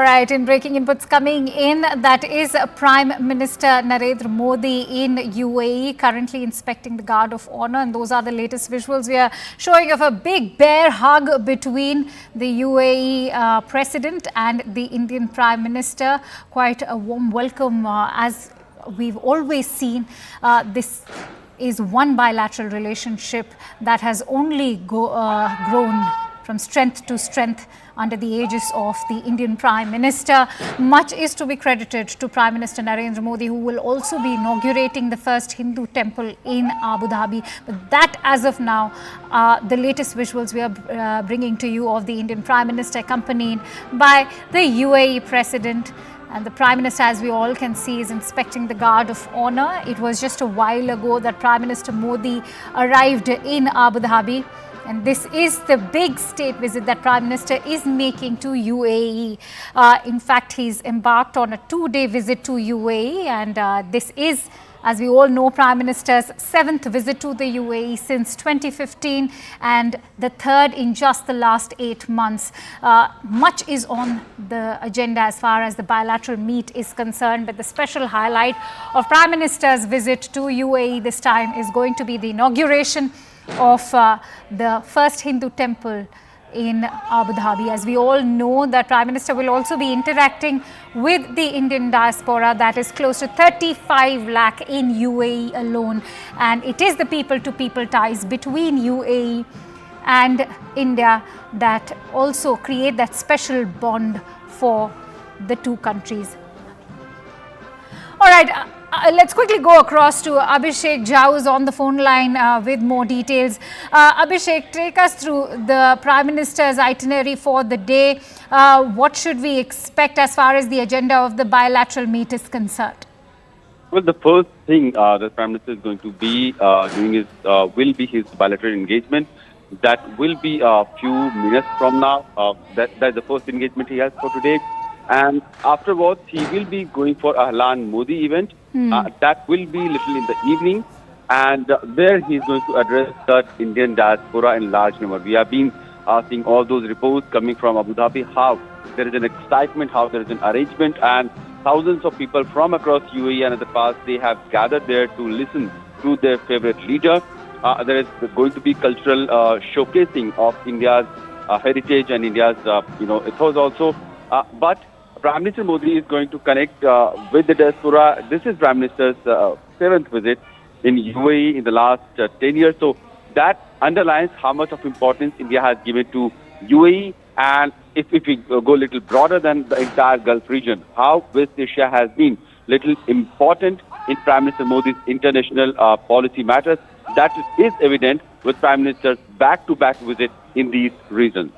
right, in breaking inputs coming in, that is Prime Minister Narendra Modi in UAE, currently inspecting the Guard of Honor, and those are the latest visuals we are showing of a big bear hug between the UAE President and the Indian Prime Minister. Quite a warm welcome, as we've always seen. This is one bilateral relationship that has only grown from strength to strength under the aegis of the Indian Prime Minister. Much is to be credited to Prime Minister Narendra Modi, who will also be inaugurating the first Hindu temple in Abu Dhabi. But that, as of now, the latest visuals we are bringing to you of the Indian Prime Minister, accompanied by the UAE President. And the Prime Minister, as we all can see, is inspecting the Guard of Honor. It was just a while ago that Prime Minister Modi arrived in Abu Dhabi. And this is the big state visit that Prime Minister is making to UAE. In fact, he's embarked on a 2-day visit to UAE. And this is, as we all know, Prime Minister's 7th visit to the UAE since 2015 and the 3rd in just the last 8 months. Much is on the agenda as far as the bilateral meet is concerned, but the special highlight of Prime Minister's visit to UAE this time is going to be the inauguration of the first Hindu temple in Abu Dhabi. As we all know, that Prime Minister will also be interacting with the Indian diaspora, that is close to 35 lakh in UAE alone. And it is the people-to-people ties between UAE and India that also create that special bond for the two countries. All right. Let's quickly go across to Abhishek Jha, who's on the phone line with more details. Abhishek, take us through the Prime Minister's itinerary for the day. What should we expect as far as the agenda of the bilateral meet is concerned? Well, the first thing the Prime Minister is going to be doing is will be his bilateral engagement. That will be a few minutes from now. That's the first engagement he has for today. And afterwards, he will be going for a Ahlan Modi event. That will be little in the evening. And there he is going to address the Indian diaspora in large number. We have been seeing all those reports coming from Abu Dhabi, how there is an excitement, how there is an arrangement, and thousands of people from across UAE and in the past, they have gathered there to listen to their favorite leader. There is going to be cultural showcasing of India's heritage and India's, ethos also. But Prime Minister Modi is going to connect with the diaspora. This is Prime Minister's 7th visit in UAE in the last 10 years. So that underlines how much of importance India has given to UAE. And if we go a little broader than the entire Gulf region, how West Asia has been little important in Prime Minister Modi's international policy matters, that is evident with Prime Minister's back-to-back visit in these regions.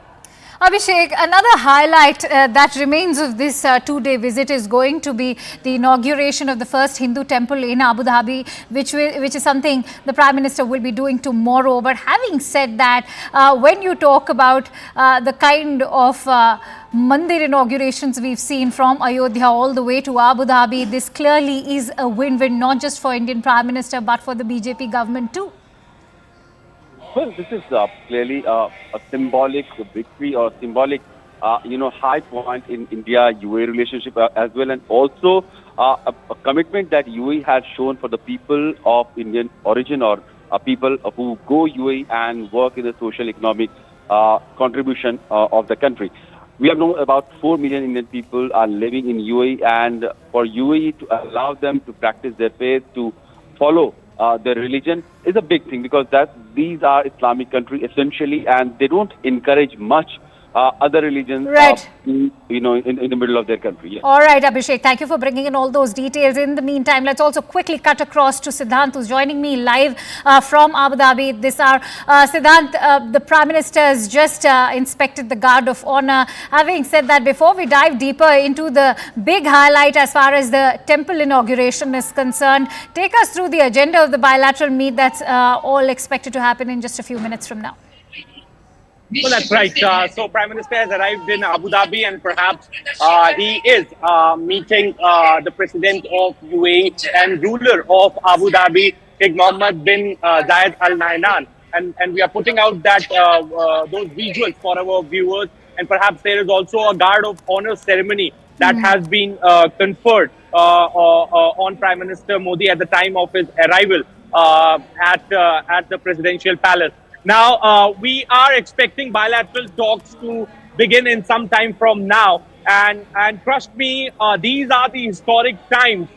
Abhishek, another highlight that remains of this 2-day visit is going to be the inauguration of the first Hindu temple in Abu Dhabi, which is something the Prime Minister will be doing tomorrow. But having said that, when you talk about the kind of mandir inaugurations we've seen from Ayodhya all the way to Abu Dhabi, this clearly is a win-win, not just for Indian Prime Minister, but for the BJP government too. Well, this is clearly a symbolic victory or symbolic, high point in India-UAE relationship as well, and also a commitment that UAE has shown for the people of Indian origin or people who go UAE and work in the social economic contribution of the country. We have known about 4 million Indian people are living in UAE, and for UAE to allow them to practice their faith, to follow their religion is a big thing, because these are Islamic countries essentially, and they don't encourage much other religions, right, in the middle of their country. Yes. All right, Abhishek, thank you for bringing in all those details. In the meantime, let's also quickly cut across to Siddhant, who's joining me live from Abu Dhabi this hour. Siddhant, the Prime Minister has just inspected the Guard of Honor. Having said that, before we dive deeper into the big highlight as far as the temple inauguration is concerned, take us through the agenda of the bilateral meet that's all expected to happen in just a few minutes from now. Well, that's right. So Prime Minister has arrived in Abu Dhabi, and perhaps he is meeting the President of UAE and ruler of Abu Dhabi, Sheikh Mohammed bin Zayed Al Nahyan. And we are putting out that those visuals for our viewers and perhaps there is also a guard of honor ceremony that has been conferred on Prime Minister Modi at the time of his arrival at the presidential palace. Now, we are expecting bilateral talks to begin in some time from now. And trust me, these are the historic times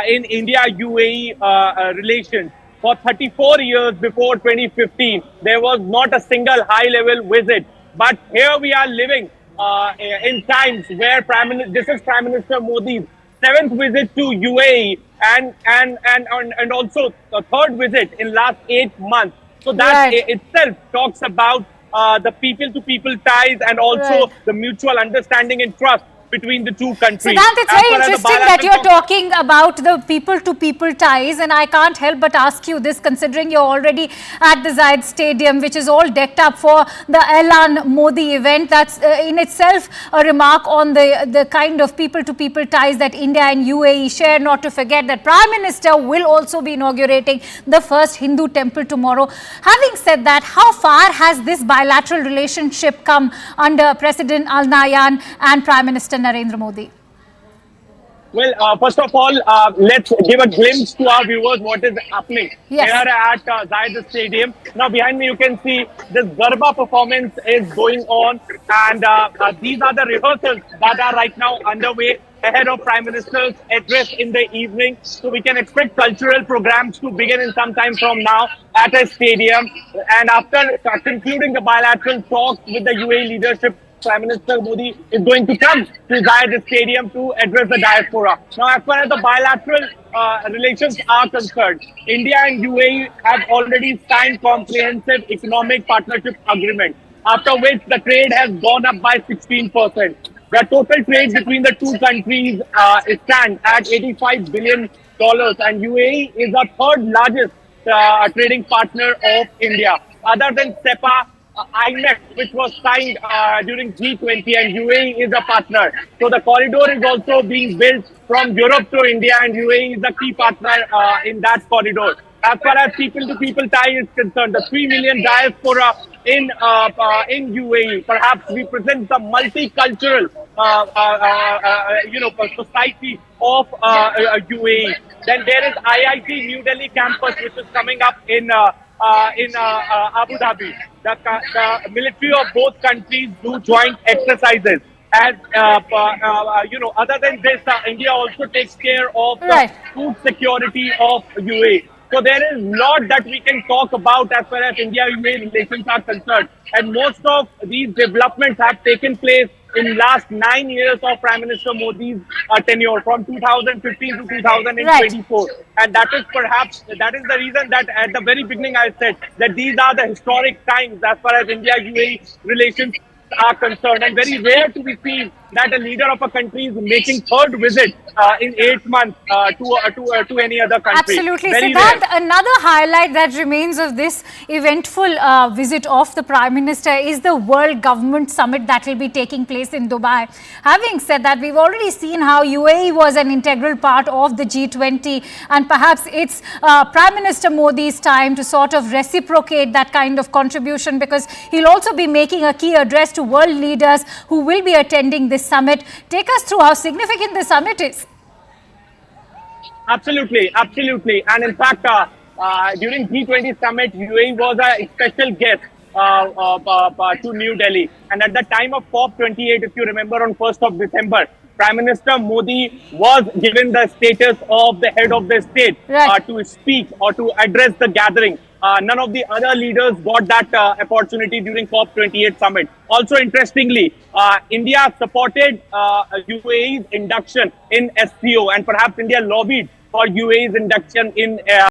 in India-UAE relations. For 34 years before 2015, there was not a single high-level visit. But here we are living in times where this is Prime Minister Modi's 7th visit to UAE and also the 3rd visit in last 8 months. So that itself talks about the people-to-people ties and also the mutual understanding and trust between the two countries. Siddhant, it's very interesting that you're talking about the people-to-people ties, and I can't help but ask you this, considering you're already at the Zayed Stadium, which is all decked up for the Elan Modi event. That's in itself a remark on the kind of people-to-people ties that India and UAE share. Not to forget that Prime Minister will also be inaugurating the first Hindu temple tomorrow. Having said that, how far has this bilateral relationship come under President Al Nahyan and Prime Minister Narendra Modi? Well, first of all, let's give a glimpse to our viewers what is happening here at Zayed Stadium. Now, behind me, you can see this Garba performance is going on, and these are the rehearsals that are right now underway ahead of Prime Minister's address in the evening. So we can expect cultural programs to begin in some time from now at a stadium. And after concluding the bilateral talks with the UAE leadership, Prime Minister Modi is going to come to Zayed Stadium to address the diaspora. Now, as far as the bilateral relations are concerned, India and UAE have already signed comprehensive economic partnership agreement, after which the trade has gone up by 16%. The total trade between the two countries stands at $85 billion, and UAE is the 3rd largest trading partner of India. Other than SEPA, IMEC, which was signed during G20, and UAE is a partner. So the corridor is also being built from Europe to India, and UAE is a key partner in that corridor. As far as people-to-people tie is concerned, the 3 million diaspora in UAE perhaps represents the multicultural society of UAE. Then there is IIT New Delhi campus, which is coming up in Abu Dhabi. The military of both countries do joint exercises. And, other than this, India also takes care of the food security of UAE. So there is a lot that we can talk about as far as India-UAE relations are concerned. And most of these developments have taken place in last 9 years of Prime Minister Modi's tenure, from 2015 to 2024. And that is the reason that at the very beginning I said that these are the historic times as far as India-UAE relations are concerned, and very rare to be seen that a leader of a country is making 3rd visit in 8 months to any other country. Absolutely. Siddhant, another highlight that remains of this eventful visit of the Prime Minister is the World Government Summit that will be taking place in Dubai. Having said that, we've already seen how UAE was an integral part of the G20, and perhaps it's Prime Minister Modi's time to sort of reciprocate that kind of contribution, because he'll also be making a key address to world leaders who will be attending this summit. Take us through how significant this summit is. Absolutely. And in fact, during G20 summit, UAE was a special guest to New Delhi. And at the time of COP28, if you remember, on 1st of December, Prime Minister Modi was given the status of the head of the state to speak or to address the gathering. None of the other leaders got that opportunity during COP28 summit. Also, interestingly, India supported UAE's induction in SCO, and perhaps India lobbied for UAE's induction in